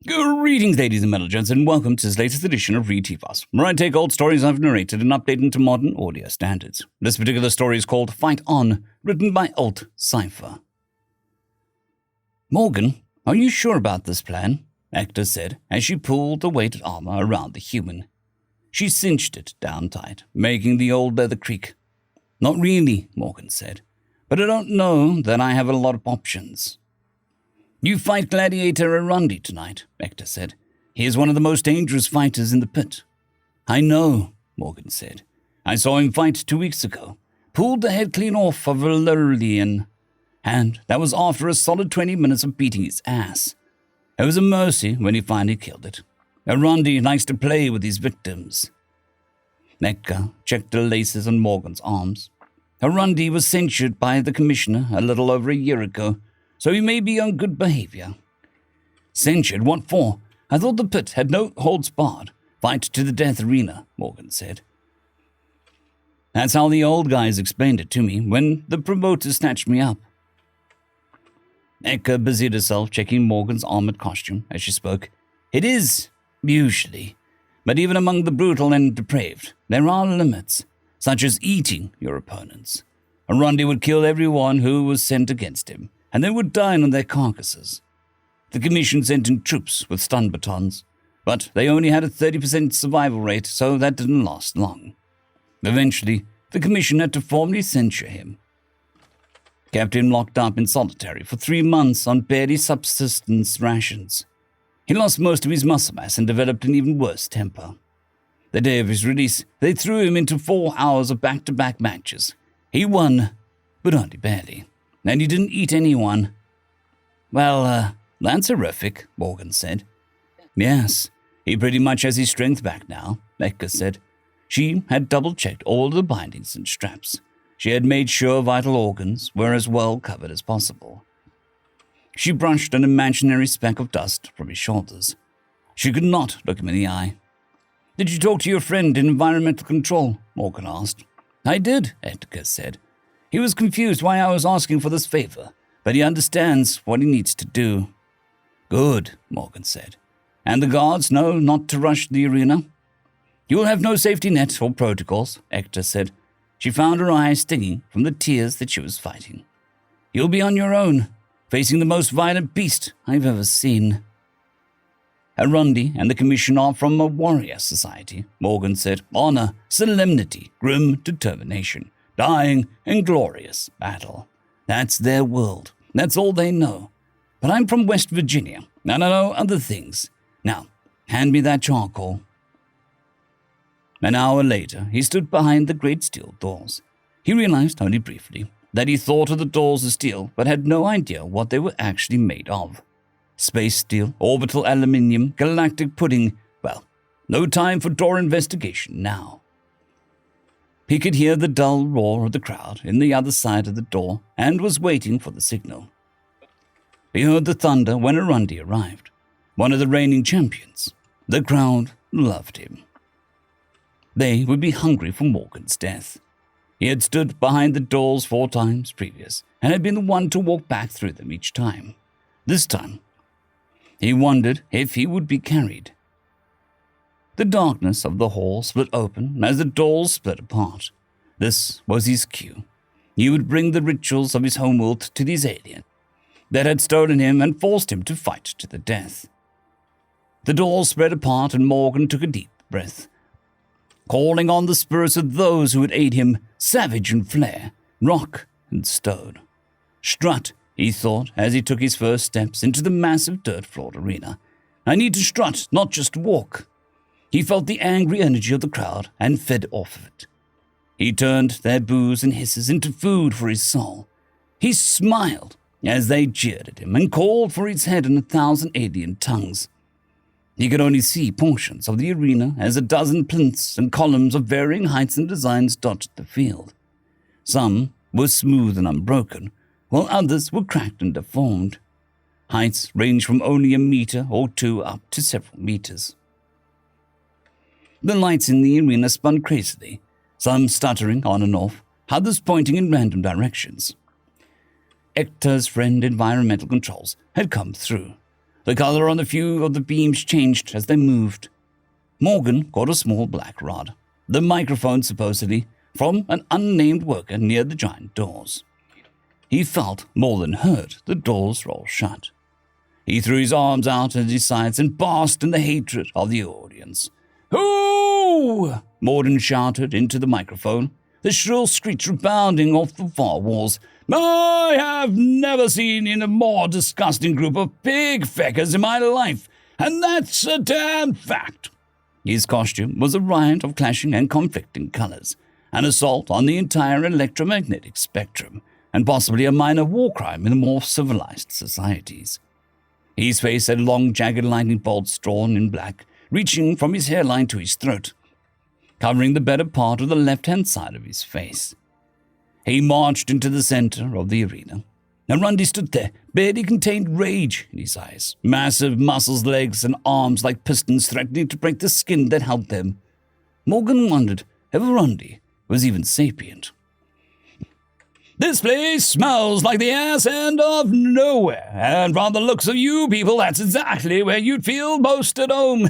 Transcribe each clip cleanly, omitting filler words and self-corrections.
Greetings, ladies and gents, and welcome to this latest edition of Read TFOS, where I take old stories I've narrated and update into modern audio standards. This particular story is called Fight On, written by AltCipher. Morgan, are you sure about this plan? Hector said as she pulled the weighted armor around the human. She cinched it down tight, making the old leather creak. Not really, Morgan said, but I don't know that I have a lot of options. You fight Gladiator Arundi tonight, Hector said. He is one of the most dangerous fighters in the pit. I know, Morgan said. I saw him fight 2 weeks ago. Pulled the head clean off of a Lurlian. And that was after a solid 20 minutes of beating his ass. It was a mercy when he finally killed it. Arundi likes to play with his victims. Hector checked the laces on Morgan's arms. Arundi was censured by the commissioner a little over a year ago, so he may be on good behavior. Censured? What for? I thought the pit had no holds barred. Fight to the death arena, Morgan said. That's how the old guys explained it to me when the promoter snatched me up. Eka busied herself checking Morgan's armored costume as she spoke. It is, usually. But even among the brutal and depraved, there are limits, such as eating your opponents. Arundi would kill everyone who was sent against him, and they would dine on their carcasses. The commission sent in troops with stun batons, but they only had a 30% survival rate, so that didn't last long. Eventually, the commission had to formally censure him. Kept him locked up in solitary for 3 months on barely subsistence rations. He lost most of his muscle mass and developed an even worse temper. The day of his release, they threw him into 4 hours of back-to-back matches. He won, but only barely. And he didn't eat anyone. Well, that's horrific, Morgan said. Yes, he pretty much has his strength back now, Becca said. She had double-checked all the bindings and straps. She had made sure vital organs were as well covered as possible. She brushed an imaginary speck of dust from his shoulders. She could not look him in the eye. Did you talk to your friend in environmental control? Morgan asked. I did, Edgar said. He was confused why I was asking for this favor, but he understands what he needs to do. Good, Morgan said. And the guards know not to rush the arena? You will have no safety net or protocols, Hector said. She found her eyes stinging from the tears that she was fighting. You'll be on your own, facing the most violent beast I've ever seen. Arundi and the commission are from a warrior society, Morgan said. Honor, solemnity, grim determination. Dying in glorious battle. That's their world. That's all they know. But I'm from West Virginia, and I know other things. Now, hand me that charcoal. An hour later, he stood behind the great steel doors. He realized only briefly that he thought of the doors as steel, but had no idea what they were actually made of. Space steel, orbital aluminium, galactic pudding. Well, no time for door investigation now. He could hear the dull roar of the crowd in the other side of the door and was waiting for the signal. He heard the thunder when Arundi arrived, one of the reigning champions. The crowd loved him. They would be hungry for Morgan's death. He had stood behind the doors 4 times previous and had been the one to walk back through them each time. This time, he wondered if he would be carried. The darkness of the hall split open as the doors split apart. This was his cue. He would bring the rituals of his homeworld to these aliens that had stolen him and forced him to fight to the death. The doors spread apart and Morgan took a deep breath, calling on the spirits of those who would aid him, savage and flare, rock and stone. Strut, he thought as he took his first steps into the massive dirt-floored arena. I need to strut, not just walk. He felt the angry energy of the crowd and fed off of it. He turned their boos and hisses into food for his soul. He smiled as they jeered at him and called for his head in 1,000 alien tongues. He could only see portions of the arena as a dozen plinths and columns of varying heights and designs dotted the field. Some were smooth and unbroken, while others were cracked and deformed. Heights ranged from only a meter or 2 up to several meters. The lights in the arena spun crazily, some stuttering on and off, others pointing in random directions. Hector's friend Environmental Controls had come through. The color on a few of the beams changed as they moved. Morgan caught a small black rod, the microphone supposedly, from an unnamed worker near the giant doors. He felt, more than heard, the doors roll shut. He threw his arms out at his sides and basked in the hatred of the audience. "Who?" Morgan shouted into the microphone, the shrill screech rebounding off the far walls. "I have never seen in a more disgusting group of pig feckers in my life, and that's a damn fact." His costume was a riot of clashing and conflicting colors, an assault on the entire electromagnetic spectrum, and possibly a minor war crime in the more civilized societies. His face had long, jagged lightning bolts drawn in black, reaching from his hairline to his throat, covering the better part of the left-hand side of his face. He marched into the center of the arena, and Rundy stood there, barely contained rage in his eyes, massive muscles, legs, and arms like pistons threatening to break the skin that held them. Morgan wondered if Rundy was even sapient. "This place smells like the ass end of nowhere, and from the looks of you people, that's exactly where you'd feel most at home."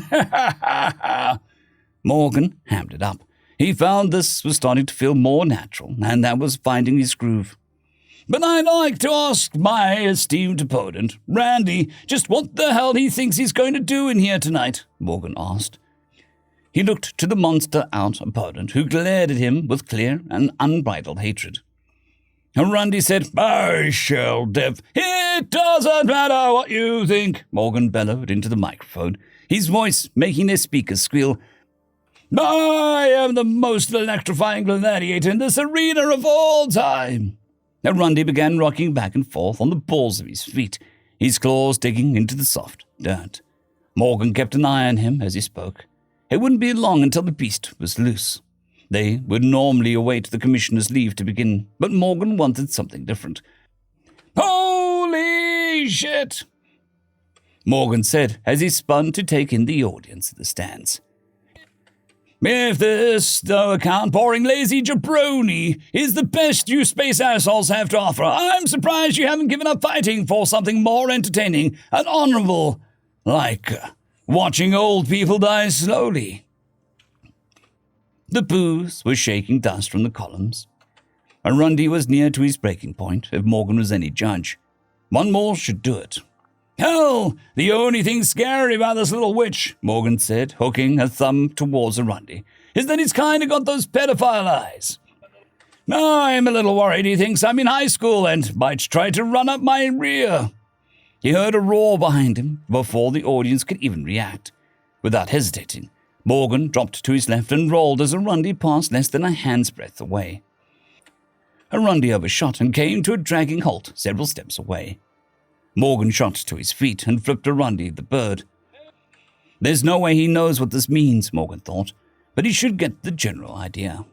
Morgan hammed it up. He found this was starting to feel more natural, and that was finding his groove. "But I'd like to ask my esteemed opponent, Randy, just what the hell he thinks he's going to do in here tonight," Morgan asked. He looked to the monster-out opponent, who glared at him with clear and unbridled hatred. Randy said, "I shall, Dev. It doesn't matter what you think," Morgan bellowed into the microphone, his voice making their speakers squeal. "I am the most electrifying gladiator in this arena of all time." Randy began rocking back and forth on the balls of his feet, his claws digging into the soft dirt. Morgan kept an eye on him as he spoke. It wouldn't be long until the beast was loose. They would normally await the commissioner's leave to begin, but Morgan wanted something different. "Holy shit!" Morgan said as he spun to take in the audience at the stands. "If this, no account boring lazy jabroni, is the best you space assholes have to offer, I'm surprised you haven't given up fighting for something more entertaining and honorable, like watching old people die slowly." The booze was shaking dust from the columns. Rundy was near to his breaking point, if Morgan was any judge. One more should do it. "Hell, the only thing scary about this little witch," Morgan said, hooking a thumb towards Rundy, "is that he's kind of got those pedophile eyes. I'm a little worried he thinks I'm in high school and might try to run up my rear." He heard a roar behind him before the audience could even react. Without hesitating, Morgan dropped to his left and rolled as Rundy passed less than a hand's breadth away. Rundy overshot and came to a dragging halt several steps away. Morgan shot to his feet and flipped Rundy the bird. There's no way he knows what this means, Morgan thought, but he should get the general idea.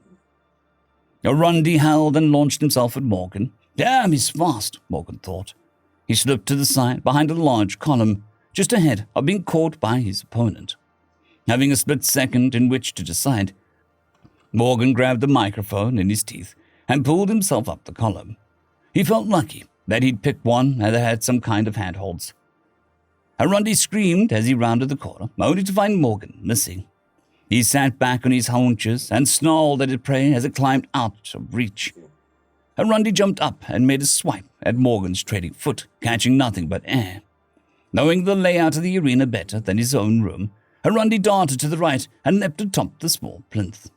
Rundy held and launched himself at Morgan. Damn, he's fast, Morgan thought. He slipped to the side behind a large column, just ahead of being caught by his opponent. Having a split second in which to decide, Morgan grabbed the microphone in his teeth and pulled himself up the column. He felt lucky that he'd picked one that had some kind of handholds. Rundy screamed as he rounded the corner, only to find Morgan missing. He sat back on his haunches and snarled at his prey as it climbed out of reach. Rundy jumped up and made a swipe at Morgan's trailing foot, catching nothing but air. Knowing the layout of the arena better than his own room, Rundy darted to the right and leapt atop the small plinth.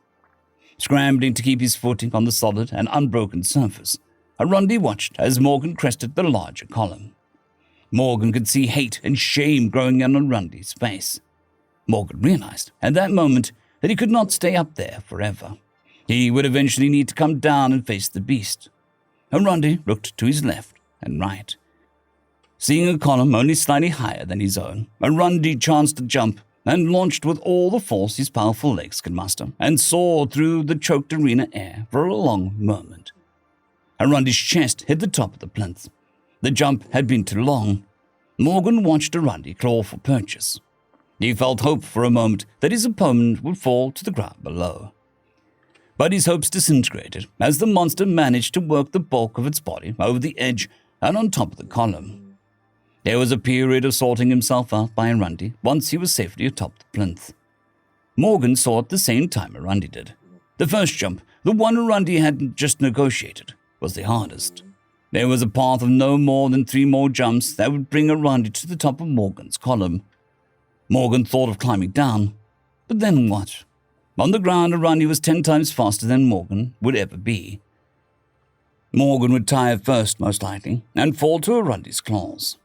Scrambling to keep his footing on the solid and unbroken surface, Rundy watched as Morgan crested the larger column. Morgan could see hate and shame growing on Rundy's face. Morgan realized at that moment that he could not stay up there forever. He would eventually need to come down and face the beast. Rundy looked to his left and right. Seeing a column only slightly higher than his own, Rundy chanced to jump and launched with all the force his powerful legs could muster and soared through the choked arena air for a long moment. Rundy's chest hit the top of the plinth. The jump had been too long. Morgan watched Rundy claw for purchase. He felt hope for a moment that his opponent would fall to the ground below. But his hopes disintegrated as the monster managed to work the bulk of its body over the edge and on top of the column. There was a period of sorting himself out by Arundi once he was safely atop the plinth. Morgan saw at the same time Arundi did. The first jump, the one Arundi had just negotiated, was the hardest. There was a path of no more than 3 more jumps that would bring Arundi to the top of Morgan's column. Morgan thought of climbing down, but then what? On the ground, Arundi was 10 times faster than Morgan would ever be. Morgan would tire first, most likely, and fall to Arundi's claws.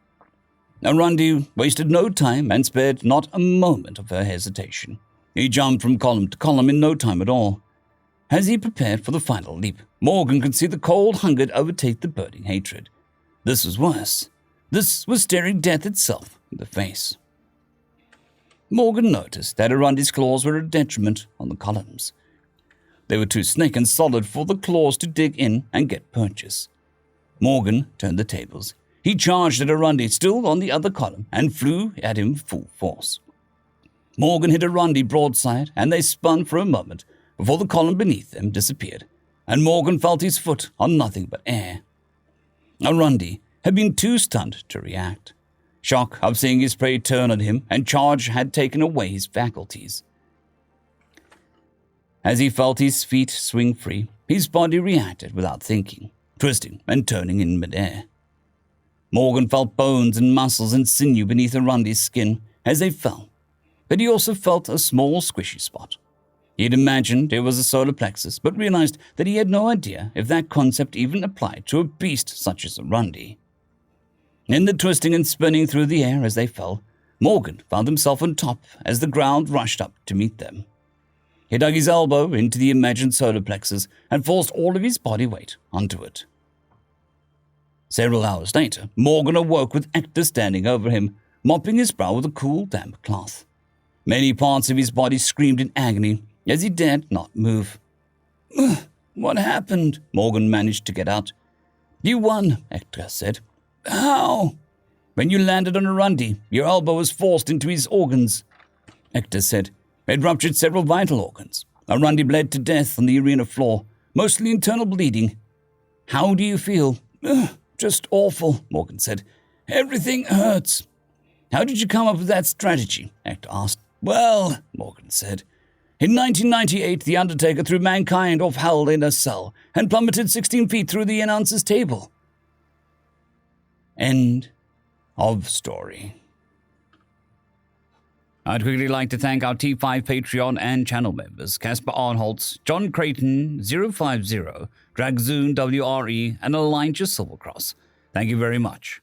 Arundi wasted no time and spared not a moment of her hesitation. He jumped from column to column in no time at all. As he prepared for the final leap, Morgan could see the cold hunger overtake the burning hatred. This was worse. This was staring death itself in the face. Morgan noticed that Arundi's claws were a detriment on the columns. They were too snake and solid for the claws to dig in and get purchase. Morgan turned the tables. He charged at Arundi, still on the other column, and flew at him full force. Morgan hit Arundi broadside, and they spun for a moment before the column beneath them disappeared, and Morgan felt his foot on nothing but air. Arundi had been too stunned to react. Shock of seeing his prey turn on him and charge had taken away his faculties. As he felt his feet swing free, his body reacted without thinking, twisting and turning in midair. Morgan felt bones and muscles and sinew beneath Arundi's skin as they fell, but he also felt a small squishy spot. He had imagined it was a solar plexus, but realized that he had no idea if that concept even applied to a beast such as Arundi. In the twisting and spinning through the air as they fell, Morgan found himself on top as the ground rushed up to meet them. He dug his elbow into the imagined solar plexus and forced all of his body weight onto it. Several hours later, Morgan awoke with Ector standing over him, mopping his brow with a cool, damp cloth. Many parts of his body screamed in agony as he dared not move. "What happened?" Morgan managed to get out. "You won," Ector said. "How?" "When you landed on Arundi, your elbow was forced into his organs," Ector said. "It ruptured several vital organs. Arundi bled to death on the arena floor, mostly internal bleeding. How do you feel?" "Just awful," Morgan said. "Everything hurts." "How did you come up with that strategy?" Ector asked. "Well," Morgan said, "in 1998, the Undertaker threw mankind off hell in a cell and plummeted 16 feet through the announcer's table." End of story. I'd quickly like to thank our T5 Patreon and channel members, Casper Arnholtz, John Creighton, 050, Dragzoon WRE, and Elijah Silvercross. Thank you very much.